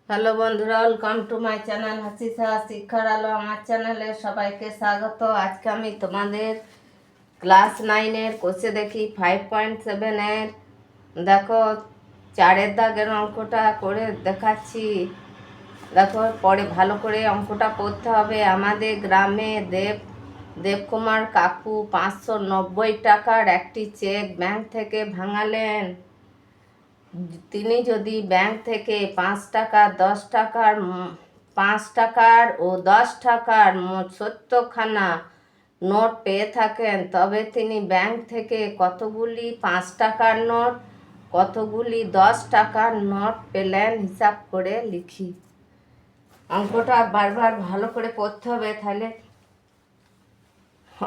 Hello বন্ধুরা, welcome to my channel হাসিসা শিক্ষার আলো। আমার চ্যানেলে সবাইকে স্বাগত। আজকে আমি তোমাদের ক্লাস 9-এর কোষে দেখি 5.7-এর দেখো 4-এর দাগের অঙ্কটা করে দেখাচ্ছি। দেখো, পরে ভালো করে অঙ্কটা পড়তে হবে। আমাদের গ্রামে দেবকুমার কাকু 590 টাকার একটি চেক ব্যাংক থেকে ভাঙালেন। তিনি যদি ব্যাংক থেকে 5 টাকার ও 10 টাকার মোট 70খানা নোট পেয়ে থাকেন, তবে তিনি ব্যাংক থেকে কতগুলি 5 টাকার নোট, কতগুলি 10 টাকার নোট পেলেন হিসাব করে লিখি। অঙ্কটা বারবার ভালো করে পড়তে হবে, তাহলে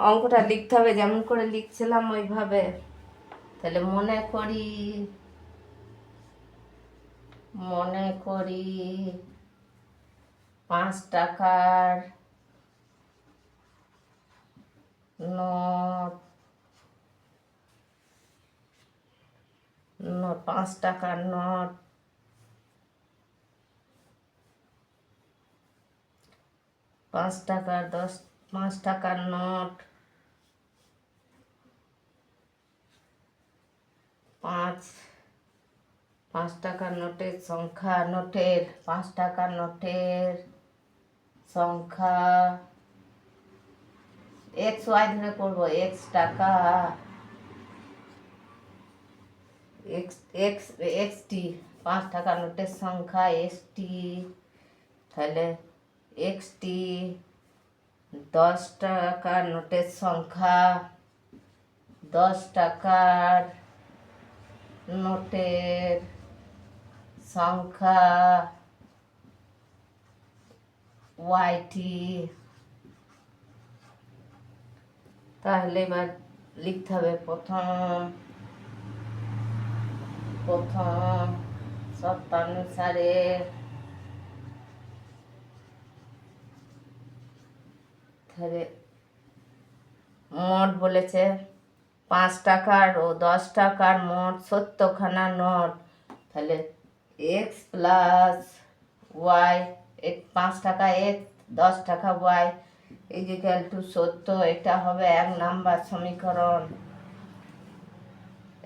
অঙ্কটা লিখতে হবে যেমন করে লিখছিলাম ওইভাবে। তাহলে মনে করি 5 টাকার নোট 5 টাকার নোট 5 টাকার 5 টাকার নোট 5 টাকার নোটের সংখ্যা, 5 টাকার নোটের সংখ্যা এক্স ওয়াই ধরে করবো। এক্স টাকা, এক্সটি 5 টাকার নোটের সংখ্যা এক্সটি। তাহলে এক্সটি 10 টাকার নোটের সংখ্যা, 10 টাকার নোটের সংখ্যা ওয়াইটি। তাহলে এবার লিখতে হবে প্রথম শর্তানুসারে তাহলে মোট বলেছে 5 টাকার ও 10 টাকার মোট 70খানা নোট। তাহলে এক্স প্লাস ওয়াই, 5 টাকা এক্স, 10 টাকা ওয়াই ইজিক্যাল টু 70। এটা হবে 1 নাম্বার সমীকরণ।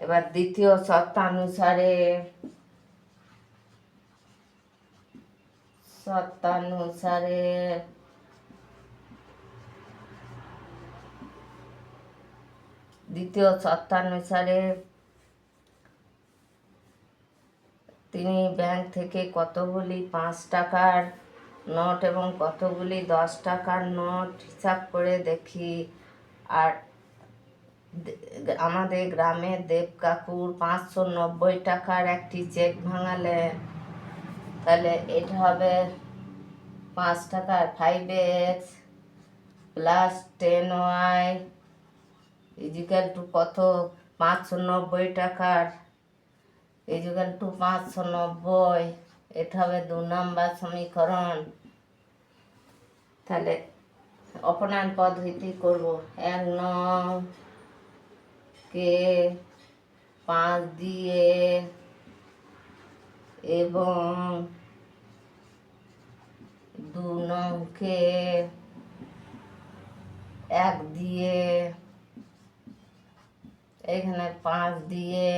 এবার দ্বিতীয় শর্তানুসারে তিনি ব্যাংক থেকে কতগুলি 5 টাকার নোট এবং কতগুলি 10 টাকার নোট হিসাব করে দেখি। আর আমাদের গ্রামে দেব কাকুর 590 টাকার একটি চেক ভাঙালেন। তাহলে এটা হবে 5 টাকার 5x plus 10y is equal two কত? 590 টাকার ইজিক্যাল টু 590। এটা হবে 2 নাম্বার সমীকরণ। তাহলে অপনয়ন পদ্ধতি করব। 1 কে 5 দিয়ে এবং 2 কে 1 দিয়ে, এখানে 5 দিয়ে,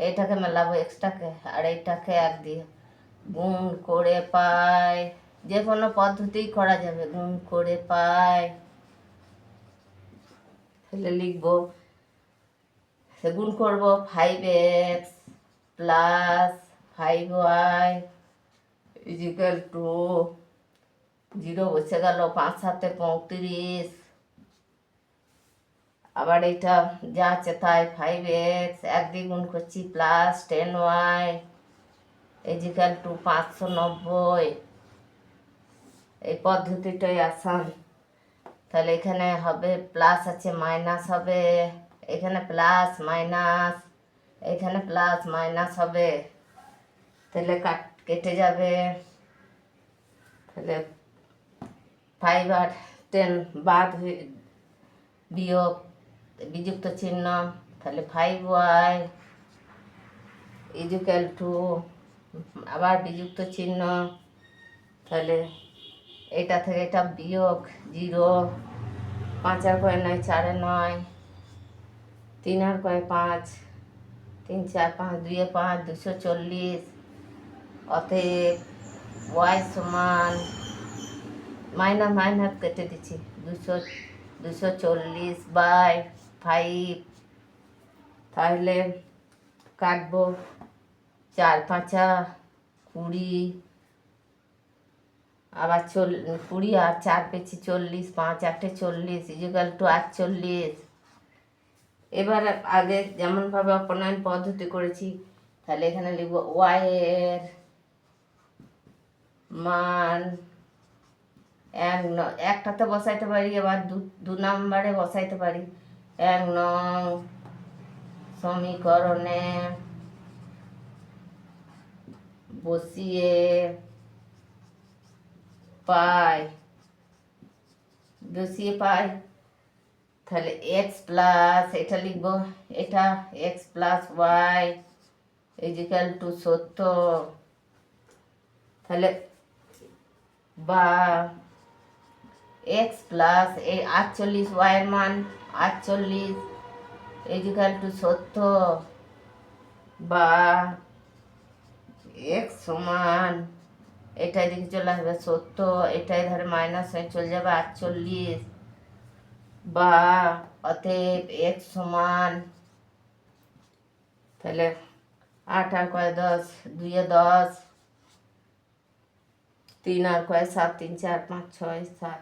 এইটাকে মেলাবো এক্সটাকে, আর এইটাকে 1 দিয়ে গুণ করে পাই। যে কোনো পদ্ধতি করা যাবে, গুণ করে পাই। তাহলে লিখবো, গুণ করবো 5x plus 5y is equal two 0 বসে গেল, 5 7 35। আবার এটা যা আছে তাই 5x 1 দিয়ে গুণ করছি প্লাস 10y ইজিক্যাল টু 590। এই পদ্ধতিটাই আসান। তাহলে এখানে হবে প্লাস আছে মাইনাস হবে, এখানে প্লাস মাইনাস, এখানে প্লাস মাইনাস হবে। তাহলে কেটে যাবে। তাহলে 5 আর 10 বাদ বিয়োগ বিযুক্ত চিহ্ন। তাহলে 5y ইজিক্যাল টু আবার বিযুক্ত চিহ্ন, তাহলে এটা থেকে এটা বিয়োগ 0, 5 আর কয় 9, 4 এ 9, 3 আর কয় 5, 3 4 5, 2 এ 5, 240। অতএব ওয়াই সমান মাইনাস কেটে দিচ্ছি 240/5। তাহলে কাটবো 4 5 20, আবার 20 আর 4 পেয়েছি 40, 5 8 40 ইকুয়াল টু 48। এবার আগে যেমনভাবে অপনয়ন পদ্ধতি করেছি, তাহলে এখানে লিখবো ওয়াই এর মান একটাতে বসাইতে পারি, আবার দু নম্বরে বসাইতে পারি। 1 নং সমীকরণে বসিয়ে পাই, তাহলে এক্স প্লাস, এটা লিখবো, এটা x plus y equal to 70। তাহলে বা এক্স প্লাস এই 48, ওয়াইয়ের মান 48 ইজিক্যাল টু 70, বা এক্স সমান এটা এদিকে চলে আসবে 70, এটাই ধরে মাইনাস হয়ে চলে যাবে 48, বা অতএব এক্স সমান, তাহলে 8 আর কয় 10, 2 এ 10, 3 আর কয় 7, 3 4 5 6 7,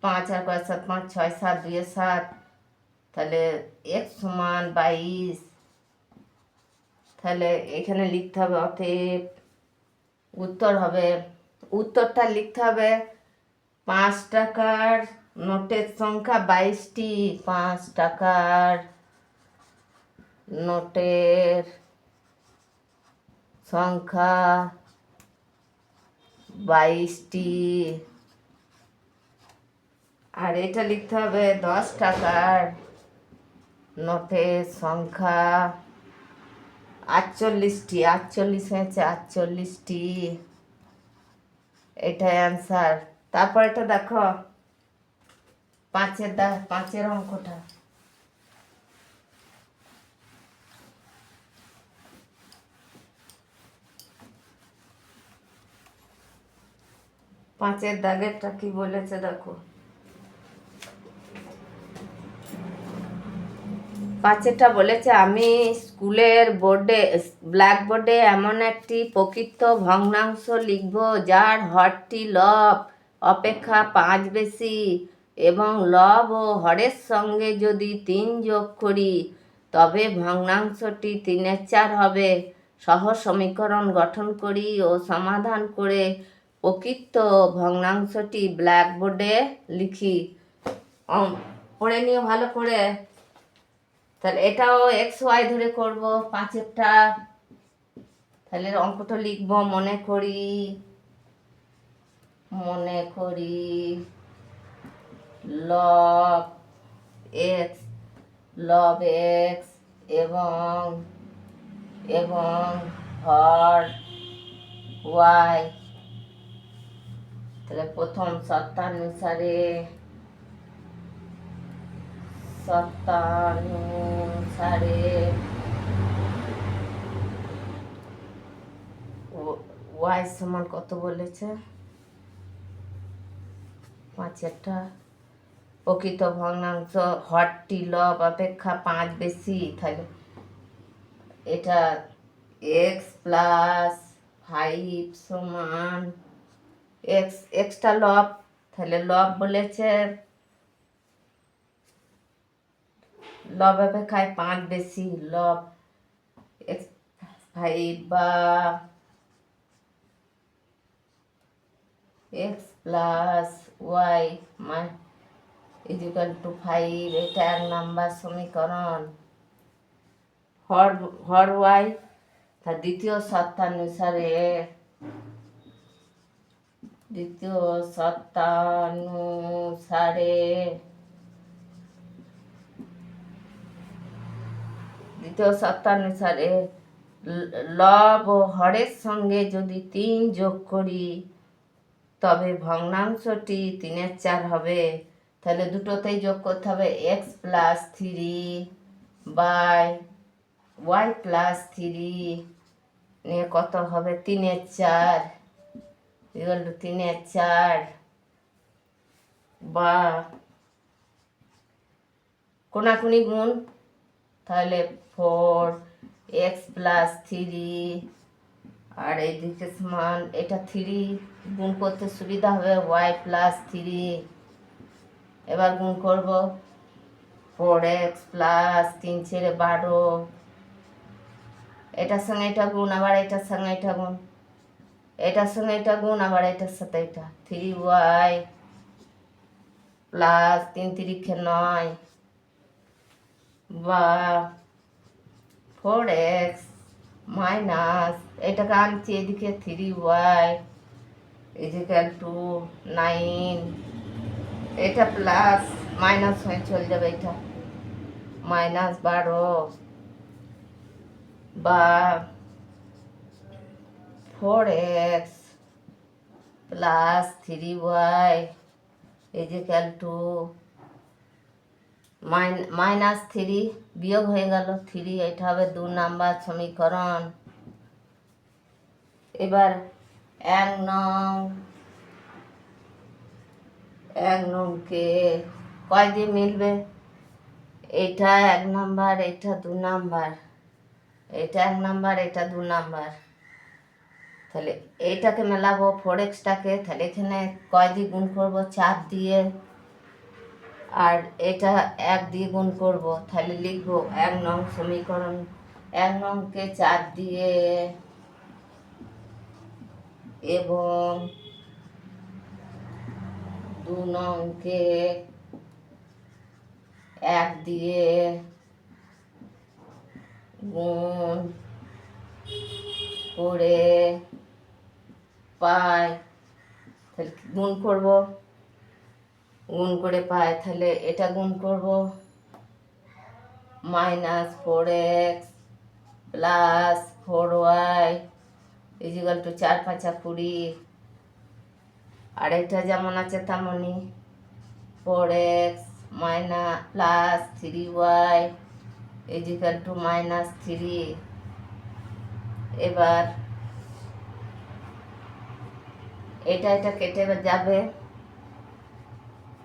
5 আর কয় 7 5 6 7, 2 এ 7, তাহলে এক্স সমান 22। তাহলে এখানে লিখতে হবে অতএব উত্তরটা লিখতে হবে 5 টাকার নোটের সংখ্যা 22টি, 5 টাকার নোটের সংখ্যা 22টি, আর এটা লিখতে হবে 10 টাকার নোটের সংখ্যা 48টি, 48 হয়েছে 48টি, এটাই অ্যান্সার। তারপর এটা দেখো 5-এর অঙ্কটা, 5-এর দাগেরটা কি বলেছে দেখো। 5-এরটা বলেছে, আমি স্কুলের ব্ল্যাকবোর্ডে এমন একটি প্রকৃত ভগ্নাংশ লিখব যার হরটি লব অপেক্ষা 5 বেশি, এবং লব ও হরের সঙ্গে যদি 3 যোগ করি তবে ভগ্নাংশটি 3/4 হবে। সহজ সমীকরণ গঠন করি ও সমাধান করে প্রকৃত ভগ্নাংশটি ব্ল্যাকবোর্ডে লিখি। পড়ে নিও ভালো করে। তাহলে এটাও এক্স ওয়াই ধরে করব 5-এরটা। তাহলে অঙ্কটা লিখব, মনে করি লব এক্স এবং হর ওয়াই। তাহলে প্রথম শর্তানুসারে ওয়াই সমান কত বলেছে? 5-এরটা প্রকৃত ভগ্নাংশ হরটি লব অপেক্ষা 5 বেশি, তাহলে এটা এক্স প্লাস 5 সমান এক্সটা লব, তাহলে লব বলেছে লব অপেক্ষায় 5 বেশি, লব এক্স 5 বা x plus y equal to 5, এটা 1 নাম্বার সমীকরণ। হর ওয়াই তার দ্বিতীয় শর্তানুসারে দ্বিতীয় শর্তানুসারে লব ও হরের সঙ্গে যদি 3 যোগ করি তবে ভগ্নাংশটি 3/4 হবে। তাহলে দুটোতেই যোগ করতে হবে x plus 3 by y plus 3 নিয়ে কত হবে 3/4 ইকুয়াল টু 3/4 বা কোনাকুনি গুণ, তাহলে 4x প্লাস 3 আর এইদিকে সমান এটা 3 গুণ করতে সুবিধা হবে y প্লাস 3। এবার গুণ করব 4x প্লাস 3 ছেড়ে 12, এটার সঙ্গে এটা গুণ, আবার এটার সঙ্গে এটা গুণ, এটার সঙ্গে এটা গুণ, আবার এটার সাথে এটা 3y প্লাস 3 3 9 বা 4x মাইনাস এটাকে আনছি এদিকে 3y ইজিক্যাল টু 9, এটা প্লাস মাইনাস হয়ে চলে যাবে, এটা মাইনাস 12 বা 4x plus 3y equal to minus 3 বিয়োগ হয়ে গেল 3, এটা হবে 2 নাম্বার সমীকরণ। এবার 1 নংকে কয় দিয়ে মিলবে? এটা 1 নাম্বার, এটা 2 নাম্বার, এটা 1 নাম্বার, এটা 2 নাম্বার। তাহলে এইটাকে মেলাবো 4xটাকে, তাহলে এখানে কয় দিয়ে গুণ করবো? 4 দিয়ে, আর এটা 1 দিয়ে গুণ করব, তাহলে লিখবো 1 নং সমীকরণ। 1 নংকে 4 দিয়ে এবং 2 নংকে 1 দিয়ে গুণ করে পাই, তাহলে গুণ করব, গুণ করে পাই, তাহলে এটা গুণ করব minus 4x plus 4y equal to 4 5 20, আর এটা যেমন আছে তেমনই 4x minus plus 3y equal to minus 3। এবার এটা কেটে যাবে,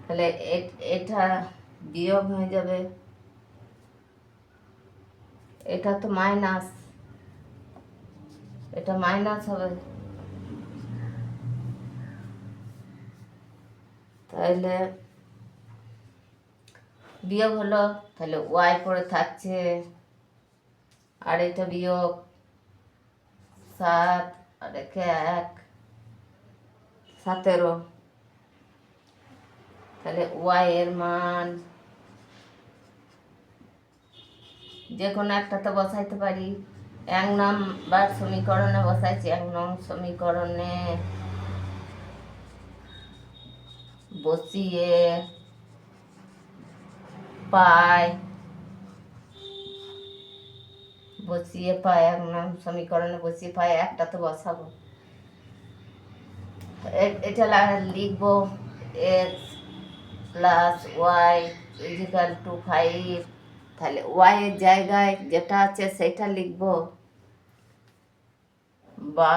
তাহলে এটা বিয়োগ হয়ে যাবে, এটা তো মাইনাস, এটা মাইনাস হবে, তাহলে বিয়োগ হলো, তাহলে ওয়াই পড়ে থাকছে, আর এটা বিয়োগ 7 আর 1 17, তাহলে ওয়াই এর মান যে কোনো একটাতে বসাইতে পারি। 1 নাম্বার সমীকরণে বসাইছি, 1 নং সমীকরণে বসিয়ে পাই 1 নং সমীকরণে বসিয়ে পাই, একটাতে বসাবো, এটা লিখবো x plus y equal to 5, তাহলে ওয়াই এর জায়গায় যেটা আছে সেটা লিখবো, বা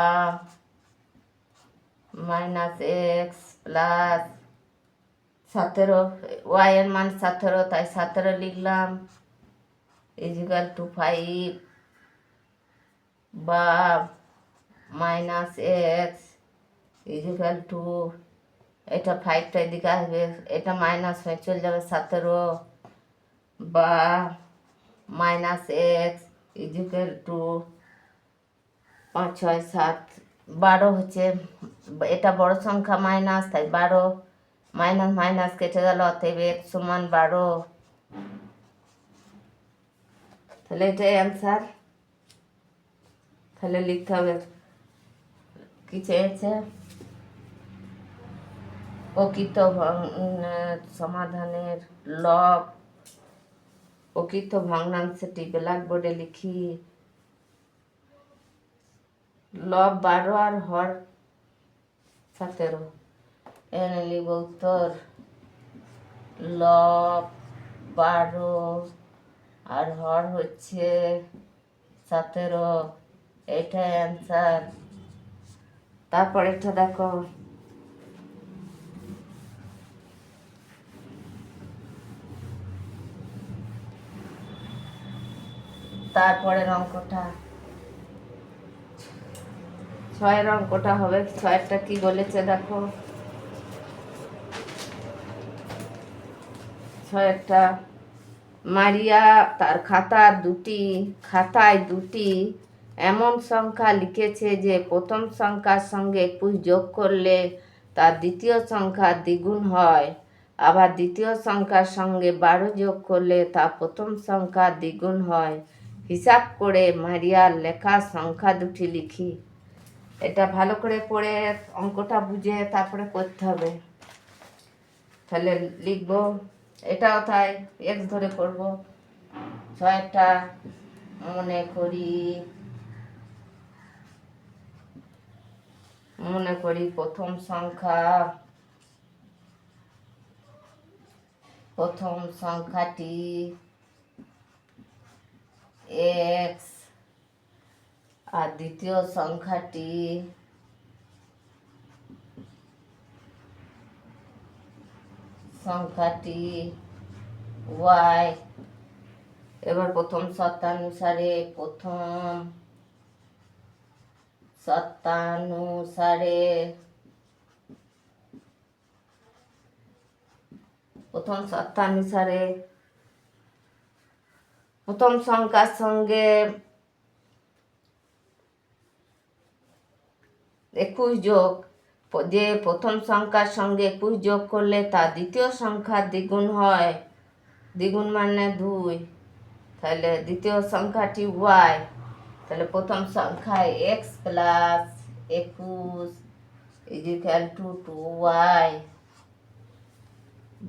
মাইনাস এক্স প্লাস 17, ওয়াই এর মান 17, তাই 17 লিখলাম ইজিক্যাল টু 5, বা মাইনাস এক্স ইজিক্যাল টু, এটা 5টা এদিকে আসবে, এটা মাইনাস হয়ে চলে যাবে 17, বা মাইনাস এক্স ইজিক্যাল টু 5 6 7 12 হচ্ছে, এটা বড় সংখ্যা মাইনাস, তাই 12 মাইনাস মাইনাস কেটে গেল, অতএব এক্স সমান 12, তাহলে এটাই অ্যান্সার। তাহলে লিখতে হবে কি চেয়েছে, প্রকৃত সমাধানের লব প্রকৃত ভগ্নাংশটি ব্ল্যাকবোর্ডে লিখি। লব 12 আর হর 17। এখানে লিখব উত্তর লব 12 আর হর হচ্ছে 17। এটাই অ্যান্সার। তারপর এটা দেখো, তারপরের অঙ্কটা 6-এর অঙ্কটা হবে। 6-এরটা কি বলেছে দেখো। 6-এরটা, মারিয়া তার খাতায় দুটি এমন সংখ্যা লিখেছে যে প্রথম সংখ্যার সঙ্গে 21 যোগ করলে তার দ্বিতীয় সংখ্যা দ্বিগুণ হয়, আবার দ্বিতীয় সংখ্যার সঙ্গে 12 যোগ করলে তা প্রথম সংখ্যা দ্বিগুণ হয়। হিসাব করে মারিয়ার লেখা সংখ্যা দুটি লিখি। এটা ভালো করে পড়ে অঙ্কটা বুঝে তারপরে করতে হবে। তাহলে লিখবো, এটাও তাই এক্স ধরে করব। 6টা মনে করি প্রথম সংখ্যাটি এক্স আর দ্বিতীয় সংখ্যাটি ওয়াই। এবার প্রথম শর্তানুসারে প্রথম সংখ্যার সঙ্গে 21 যোগ, যে প্রথম সংখ্যার সঙ্গে 21 যোগ করলে তার দ্বিতীয় সংখ্যা দ্বিগুণ হয়, দ্বিগুণ মানে 2। তাহলে দ্বিতীয় সংখ্যাটি ওয়াই। তাহলে প্রথম সংখ্যায় x plus 21 is equal two 2y,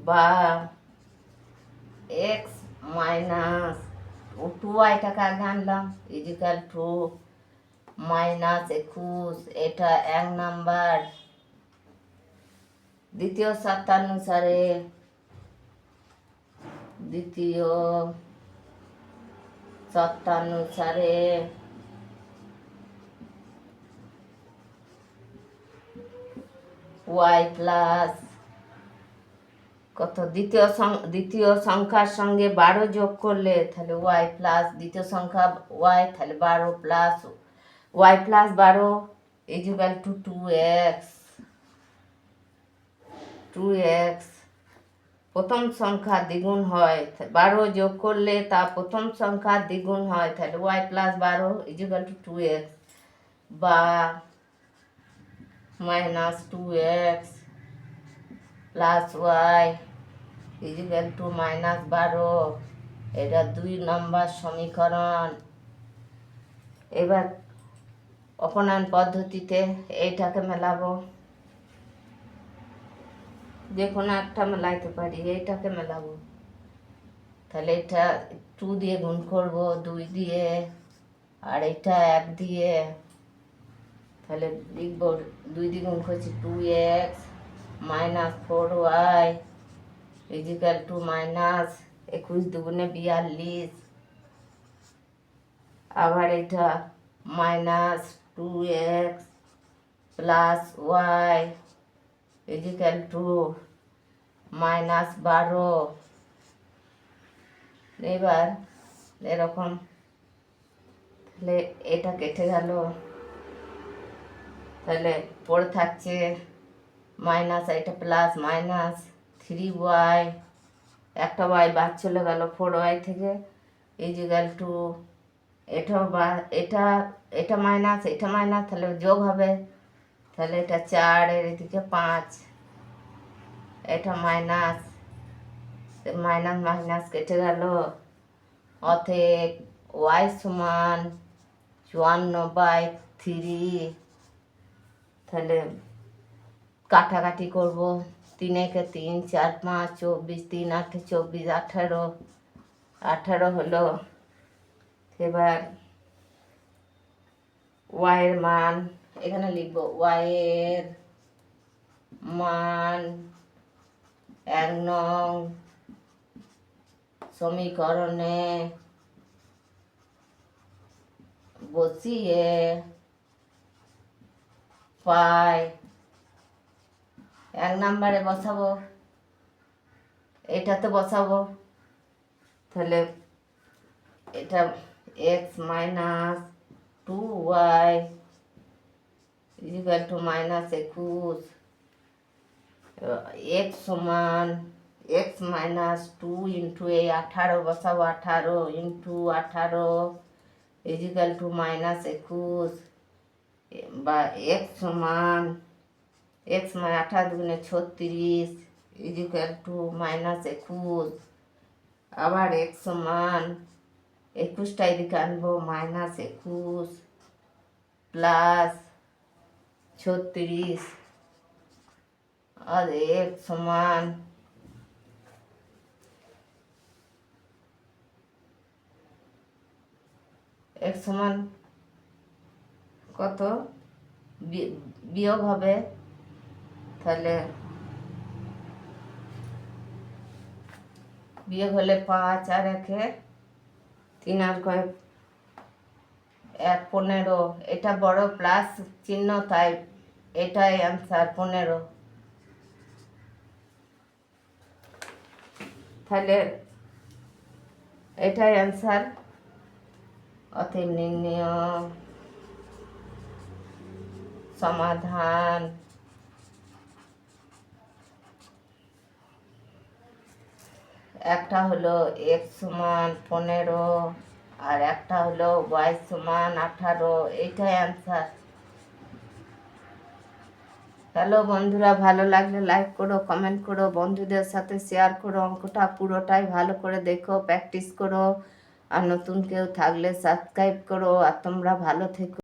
বা এক্স মাইনাস 2yটাকে আগে আনলাম ইজিক্যাল টু -21। এটা 1 নাম্বার। দ্বিতীয় শর্তানুসারে ওয়াই প্লাস কত, দ্বিতীয় সংখ্যার সঙ্গে 12 যোগ করলে তাহলে ওয়াই প্লাস দ্বিতীয় সংখ্যা ওয়াই, তাহলে 12 plus y plus 12 equal to 2x। প্রথম সংখ্যা দ্বিগুণ হয়, 12 যোগ করলে তা প্রথম সংখ্যা দ্বিগুণ হয়, তাহলে Y plus 12 equal to 2x, বা -2x plus y equal two -12। এটা 2 নম্বর সমীকরণ। এবার অপনয়ন পদ্ধতিতে এইটাকে মেলাবো, যে কোনো একটা মেলাইতে পারি। এইটাকে মেলাবো, তাহলে এটা 2 দিয়ে গুণ করব, 2 দিয়ে, আর এটা 1 দিয়ে। তাহলে লিখব 2 দিয়ে গুণ করছি 2x minus 4y equal two -21 দুগুণে 42। আবার এটা -2x plus y equal two -12। এবার এরকম, তাহলে এটা কেটে গেল, তাহলে পড়ে থাকছে মাইনাস, এটা প্লাস -3y, একটা y বাদ চলে গেল 4y থেকে ইজিক্যাল টু এটাও বা এটা মাইনাস, তাহলে যোগ হবে, তাহলে এটা 4 এর এদিকে 5, এটা মাইনাস মাইনাস কেটে গেল। অতএব y সমান 54/3। তাহলে কাটাকাটি করব, তিন একে 3, 4, 5, 24, 3, 8, 24, 18, 18 হলো। এবার ওয়াইয়ের মান এখানে লিখবো, ওয়াইয়ের মান 1 নং সমীকরণে বসিয়ে পাই। 1 নম্বরে বসাবো, এটাতে বসাবো, তাহলে এটা x minus 2y equal to -21। x সমান x মাইনাস 2 ইন্টু এই 18 বসাবো, 18 ইন্টু 18 ইকুয়াল টু -21, বা x সমান x মানে 18 দুগুণে 36 ইকুয়াল টু -21। আবার x সমান 21টা এদিকে আনবো, -21 প্লাস 36, আর x সমান কত বিয়োগ হবে, তাহলে বিয়োগ হলে 5 আর 1 3 আর 1 15। এটা বড় প্লাস চিহ্ন, তাই এটাই অ্যান্সার 15। তাহলে এটাই অ্যান্সার। অতএব নির্ণয় সমাধান একটা হলো x সমান 15 আর একটা হলো y সমান 18। এইটাই অ্যান্সার। হ্যালো বন্ধুরা, ভালো লাগলে লাইক করো, কমেন্ট করো, বন্ধুদের সাথে শেয়ার করো। অঙ্কটা পুরোটাই ভালো করে দেখো, প্র্যাকটিস করো, আর নতুন কেউ থাকলে সাবস্ক্রাইব করো। আর তোমরা ভালো থেকো।